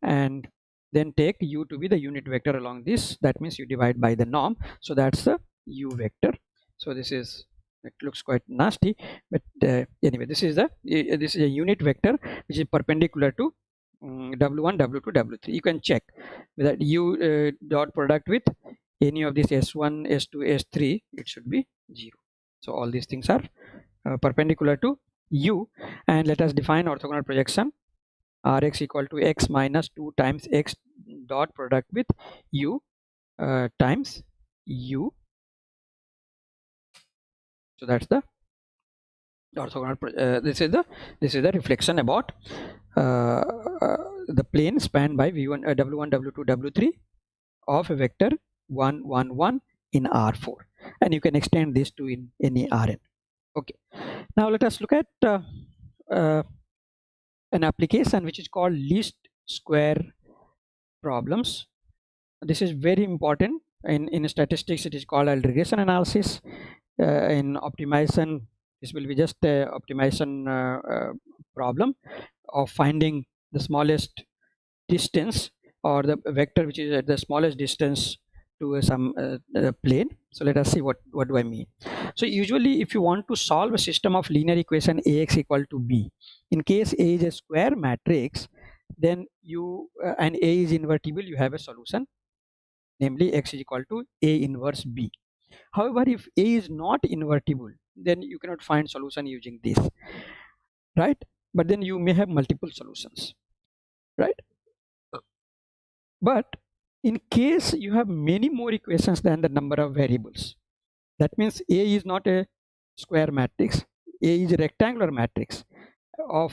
and then take u to be the unit vector along this. That means you divide by the norm, so that's the u vector. So this is, it looks quite nasty, but anyway, this is a unit vector which is perpendicular to w1 w2 w3. You can check whether u dot product with any of these s1 s2 s3, it should be 0. So all these things are perpendicular to u, and let us define orthogonal projection Rx equal to x minus 2 times x dot product with u times u. So that's the orthogonal this is the reflection about the plane spanned by v1 w1 w2 w3 of a vector 1 1 1 in R4, and you can extend this to in any Rn. Okay, now let us look at an application which is called least square problems. This is very important. In statistics it is called a regression analysis. In optimization, this will be just a optimization problem of finding the smallest distance, or the vector which is at the smallest distance to some plane. So let us see what do I mean. So usually if you want to solve a system of linear equation ax equal to b, in case a is a square matrix, then you and a is invertible, you have a solution, namely x is equal to a inverse b. However, if a is not invertible, then you cannot find solution using this, right? But then you may have multiple solutions, right? But in case you have many more equations than the number of variables, that means A is not a square matrix, A is a rectangular matrix of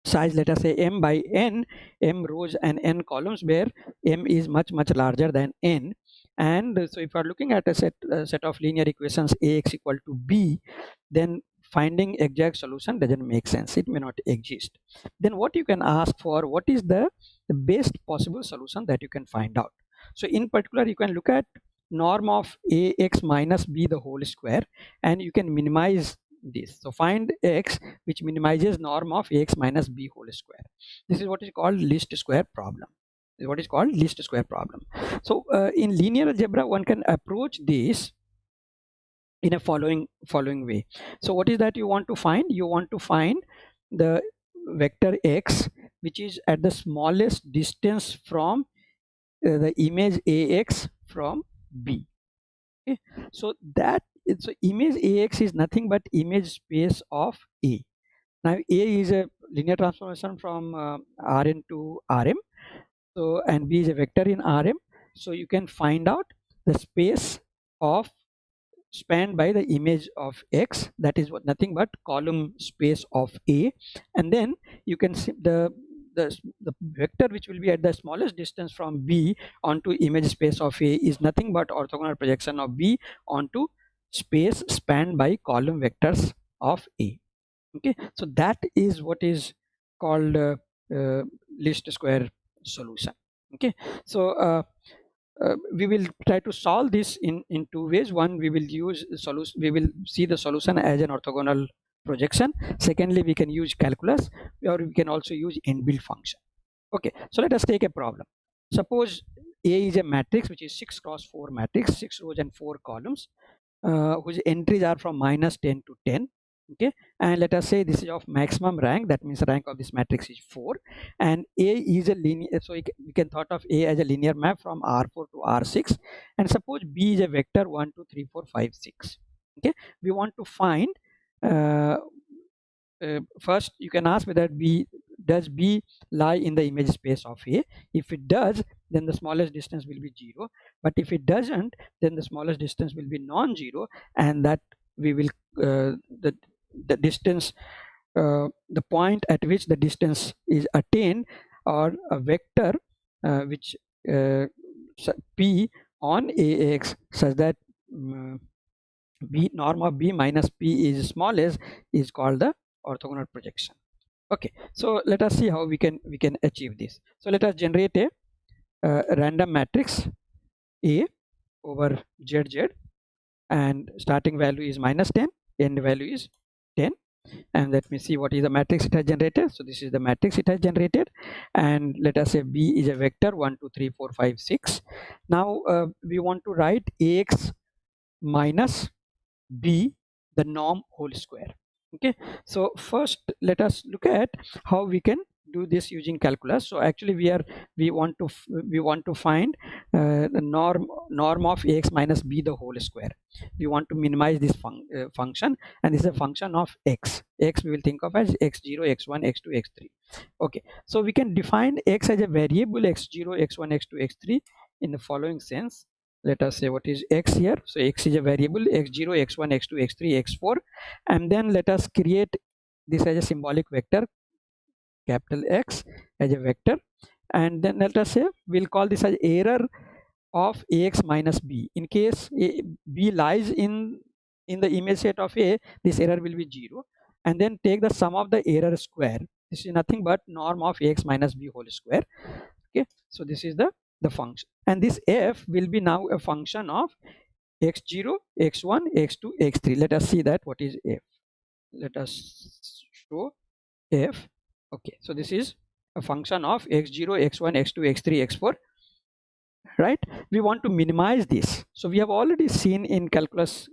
size, let us say m by n, m rows and n columns, where m is much larger than n. And so if you are looking at a set of linear equations ax equal to b, then finding exact solution doesn't make sense, it may not exist. Then what you can ask for, what is the best possible solution that you can find out. So in particular you can look at norm of ax minus b the whole square, and you can minimize this. So find x which minimizes norm of ax minus b whole square. This is what is called least square problem. This is what is called least square problem. So in linear algebra one can approach this in a following way. So what is that you want to find? You want to find the vector x which is at the smallest distance from the image ax from b. Okay, so that so image AX is nothing but image space of A. Now A is a linear transformation from Rn to Rm. So and B is a vector in Rm. So you can find out the space of spanned by the image of X, that is what nothing but column space of A, and then you can see the vector which will be at the smallest distance from B onto image space of A is nothing but orthogonal projection of B onto space spanned by column vectors of A. Okay, so that is what is called uh, least square solution. Okay, so we will try to solve this in two ways. One, we will use solution, we will see the solution as an orthogonal projection. Secondly, we can use calculus, or we can also use inbuilt function. Okay, so let us take a problem. Suppose A is a matrix which is 6 cross 4 matrix, 6 rows and 4 columns, whose entries are from -10 to 10. Okay, and let us say this is of maximum rank, that means rank of this matrix is 4, and A is a linear, so we can thought of A as a linear map from R4 to R6, and suppose B is a vector 1 2 3 4 5 6. Okay, we want to find uh, first you can ask whether does B lie in the image space of A. If it does, then the smallest distance will be 0, but if it doesn't, then the smallest distance will be non-zero, and that we will the distance, the point at which the distance is attained, or a vector which P on AX such that B norm of B minus P is smallest is called the orthogonal projection. Okay, so let us see how we can achieve this. So let us generate a random matrix A over ZZ, and starting value is -10, end value is 10, and let me see what is the matrix it has generated. So this is the matrix it has generated, and let us say B is a vector 1 2 3 4 5 6. Now we want to write AX minus B, the norm whole square. Okay, so first let us look at how we can do this using calculus. So actually we want to find the norm of AX minus B the whole square. We want to minimize this function, and this is a function of X. We will think of as x0 x1 x2 x3. Okay, so we can define X as a variable x0 x1 x2 x3 in the following sense. Let us say what is X here. So X is a variable x0 x1 x2 x3 x4, and then let us create this as a symbolic vector, capital X as a vector, and then let us say we'll call this as error of AX minus B. In case B lies in the image set of A, this error will be 0, and then take the sum of the error square. This is nothing but norm of AX minus B whole square. Okay, so this is the function, and this F will be now a function of x0 x1 x2 x3. Let us see that what is F. Let us show F. Okay, so this is a function of x0 x1 x2 x3 x4, right? We want to minimize this. So we have already seen in calculus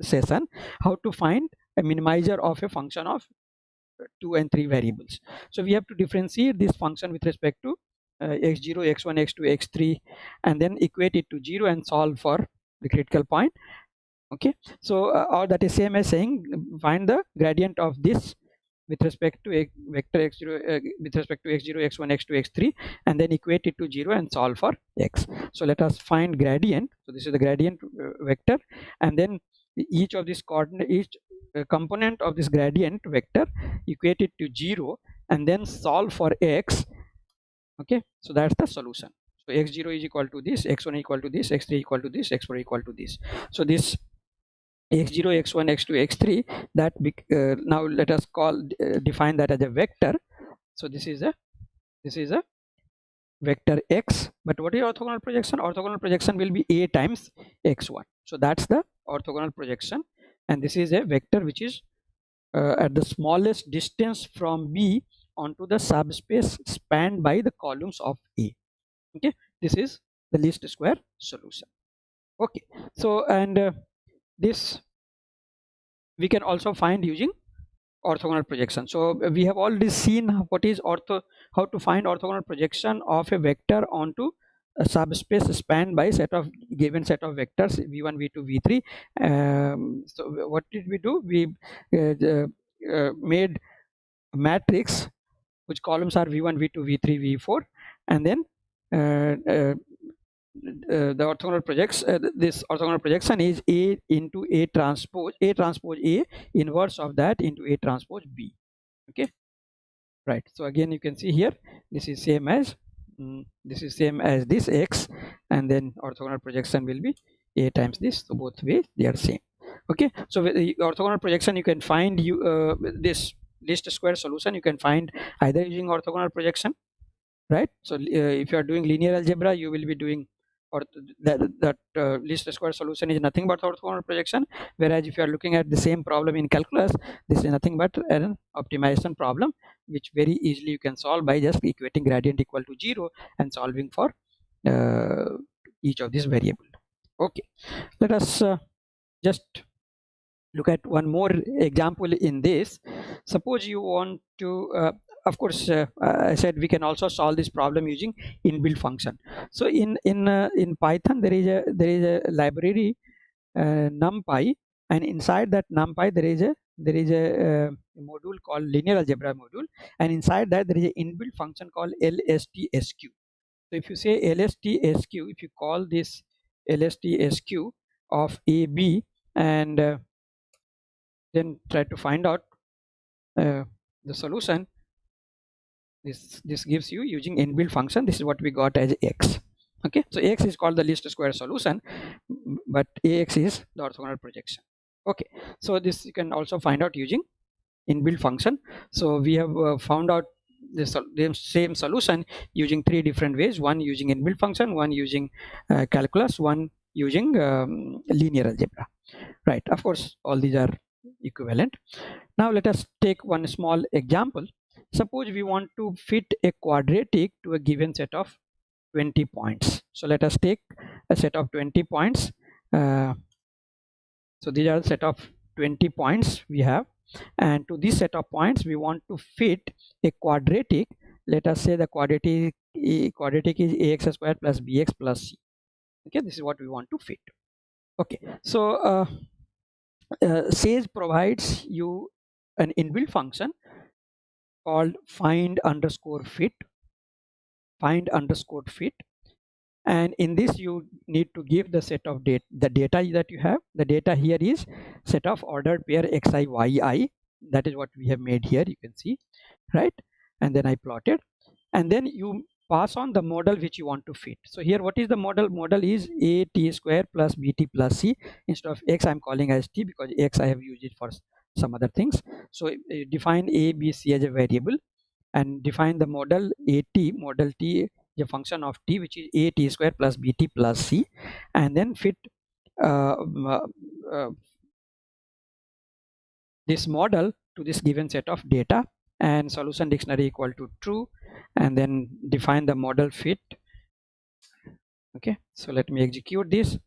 session how to find a minimizer of a function of 2 and 3 variables. So we have to differentiate this function with respect to x0 x1 x2 x3, and then equate it to 0 and solve for the critical point. Okay, so or that is same as saying find the gradient of this with respect to vector x0 with respect to x0 x1 x2 x3, and then equate it to 0 and solve for x. So let us find gradient. So this is the gradient vector, and then each of this coordinate, each component of this gradient vector, equate it to 0 and then solve for x. Okay, so that's the solution. So x0 is equal to this, x1 equal to this, x3 equal to this, x4 equal to this. So this x0 x1 x2 x3, that now let us define that as a vector. So this is a vector x, but what is orthogonal projection? Orthogonal projection will be A times x1. So that's the orthogonal projection, and this is a vector which is at the smallest distance from B onto the subspace spanned by the columns of A. Okay, this is the least square solution. Okay, so and this we can also find using orthogonal projection. So we have already seen what is how to find orthogonal projection of a vector onto a subspace spanned by set of given set of vectors v1, v2, v3. So what did we do? We made a matrix which columns are v1, v2, v3, v4, and then the orthogonal projects this orthogonal projection is A into A transpose A inverse of that into A transpose B. Okay, right. So again you can see here this is same as this X, and then orthogonal projection will be A times this. So both ways they are same. Okay, so with the orthogonal projection you can find this least square solution you can find either using orthogonal projection, right? So if you are doing linear algebra you will be doing, or that least square solution is nothing but orthogonal projection, whereas if you are looking at the same problem in calculus, this is nothing but an optimization problem which very easily you can solve by just equating gradient equal to 0 and solving for each of these variable. Okay, let us just look at one more example in this. Suppose you want to of course I said we can also solve this problem using inbuilt function. So in Python there is a library numpy, and inside that numpy there is a module called linear algebra module, and inside that there is an inbuilt function called lstsq. So if you say lstsq, if you call this lstsq of ab and then try to find out the solution, this gives you using inbuilt function. This is what we got as x. Okay, so x is called the least square solution, but ax is the orthogonal projection. Okay, so this you can also find out using inbuilt function. So we have found out the same solution using 3 different ways: one using inbuilt function, one using calculus, one using linear algebra, right? Of course all these are equivalent. Now let us take one small example. Suppose we want to fit a quadratic to a given set of 20 points. So let us take a set of 20 points. So these are a set of 20 points we have, and to this set of points we want to fit a quadratic. Let us say the quadratic is ax squared plus bx plus c. Okay, this is what we want to fit. Okay, so Sage provides you an inbuilt function called find underscore fit, and in this you need to give the set of data, the data that you have. The data here is set of ordered pair xi yi. That is what we have made here, you can see, right? And then I plotted, and then you pass on the model which you want to fit. So here what is the model? Model is a t square plus bt plus c. Instead of x I'm calling as t because x I have used it for some other things. So define a, b, c as a variable and define the model at. Model t is a function of t which is a t square plus bt plus c, and then fit this model to this given set of data, and solution dictionary equal to true, and then define the model fit. Okay, so let me execute this,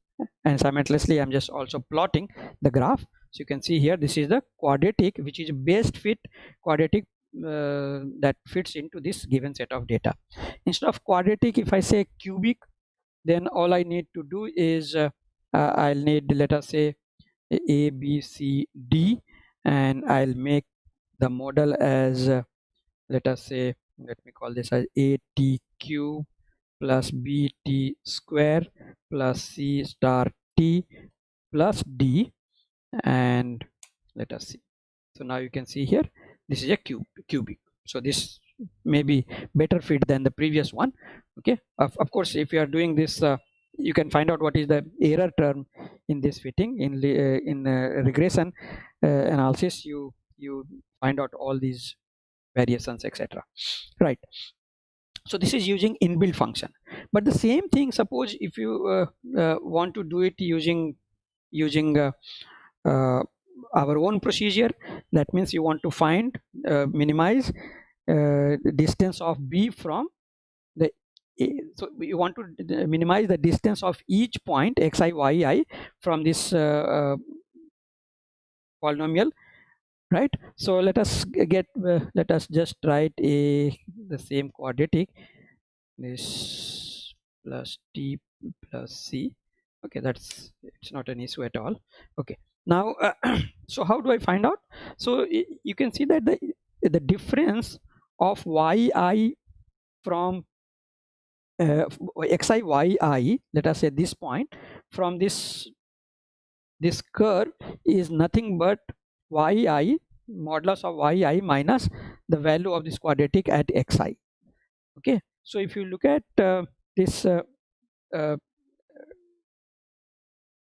and simultaneously I'm just also plotting the graph. So you can see here this is the quadratic which is best fit quadratic that fits into this given set of data. Instead of quadratic, if I say cubic, then all I need to do is I'll need, let us say, a b c d, and I'll make the model as let us say, let me call this as at cube plus bt square plus c star t plus d, and let us see. So now you can see here this is a cubic. So this may be better fit than the previous one. Okay, of course if you are doing this you can find out what is the error term in this fitting in regression analysis. You find out all these variations, etc. Right. So this is using inbuilt function, but the same thing, suppose if you want to do it using our own procedure, that means you want to find minimize distance of b from the a. So you want to minimize the distance of each point xi yi from this polynomial, right? So let us just write the same quadratic, this plus t plus c. Okay, it's not an issue at all. Okay, now so how do I find out? So you can see that the difference of yi from xi yi, let us say this point, from this curve is nothing but yi modulus of yi minus the value of this quadratic at xi. Okay, so if you look at this uh,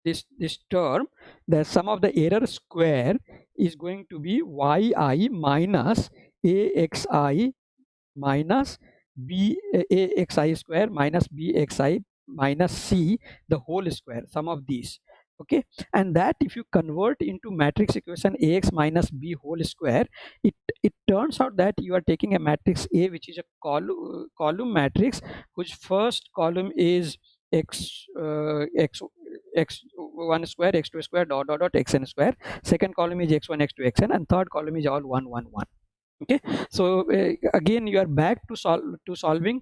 this term, the sum of the error square is going to be yi minus axi minus axi square minus bxi minus c, the whole square, sum of these. Okay, and that if you convert into matrix equation ax minus b whole square, it turns out that you are taking a matrix A which is a column matrix whose first column is x1 square, x2 square, dot xn square, second column is x1 x2 xn, and third column is all 1 1 1. Okay, so again you are back to solving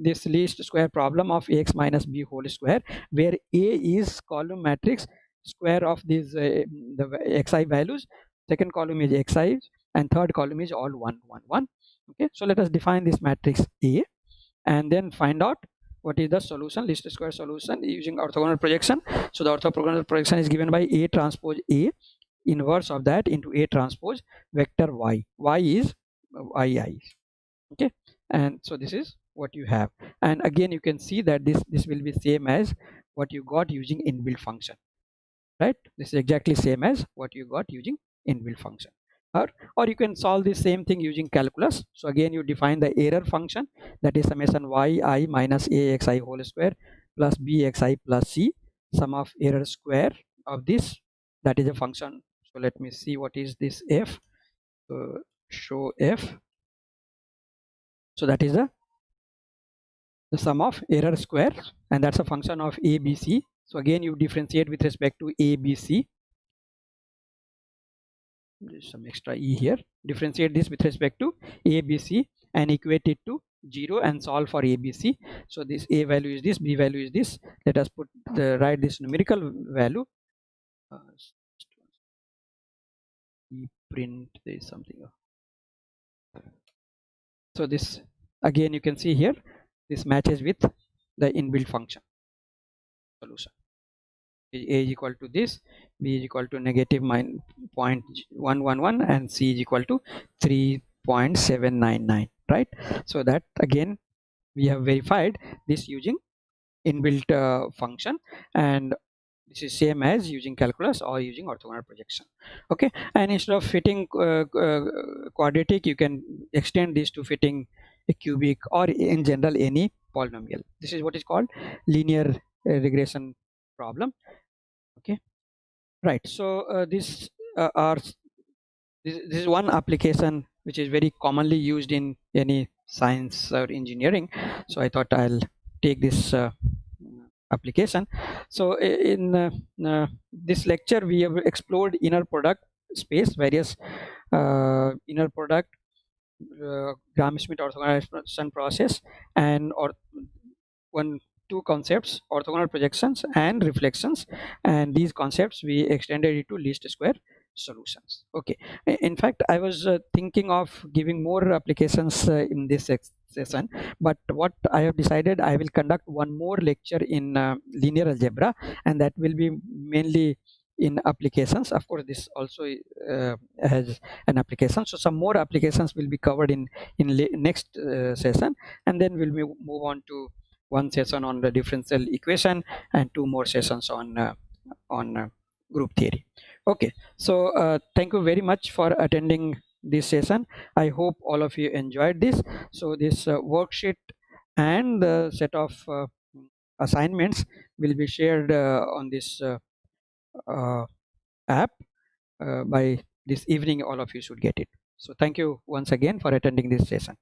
this least square problem of ax minus b whole square, where A is column matrix square of these the xi values, second column is xi, and third column is all 1 1 1. Okay, so let us define this matrix A and then find out what is the solution, least square solution using orthogonal projection. So the orthogonal projection is given by A transpose A, inverse of that into A transpose vector y. Y is yi. Okay, and so this is what you have, and again you can see that this will be same as what you got using inbuilt function, right? This is exactly same as what you got using inbuilt function. Or you can solve the same thing using calculus. So again you define the error function, that is summation yi minus axi whole square plus bxi plus c, sum of error square of this, that is a function. So let me see what is this f. Show f. So that is the sum of error square, and that's a function of abc. So again you differentiate with respect to abc. There's some extra e here. Differentiate this with respect to abc and equate it to 0 and solve for abc. So this a value is this, b value is this. Let us write this numerical value. Print, there is something. So this again you can see here, this matches with the inbuilt function solution. A is equal to this, b is equal to negative 0.111, and c is equal to 3.799, right? So that again we have verified this using inbuilt function, and this is same as using calculus or using orthogonal projection. Okay, and instead of fitting quadratic, you can extend this to fitting a cubic or in general any polynomial. This is what is called linear regression problem. Okay, right. So this is one application which is very commonly used in any science or engineering. So I thought I'll take this application. So in this lecture we have explored inner product space, various inner product, Gram-Schmidt orthogonalization process, and two concepts, orthogonal projections and reflections, and these concepts we extended it to least square solutions. Okay, in fact I was thinking of giving more applications in this session, but what I have decided, I will conduct one more lecture in linear algebra, and that will be mainly in applications. Of course this also has an application, so some more applications will be covered in next session, and then we'll move on to one session on the differential equation and two more sessions on group theory. Okay, so thank you very much for attending this session. I hope all of you enjoyed this. So this worksheet and the set of assignments will be shared on this app by this evening. All of you should get it. So thank you once again for attending this session.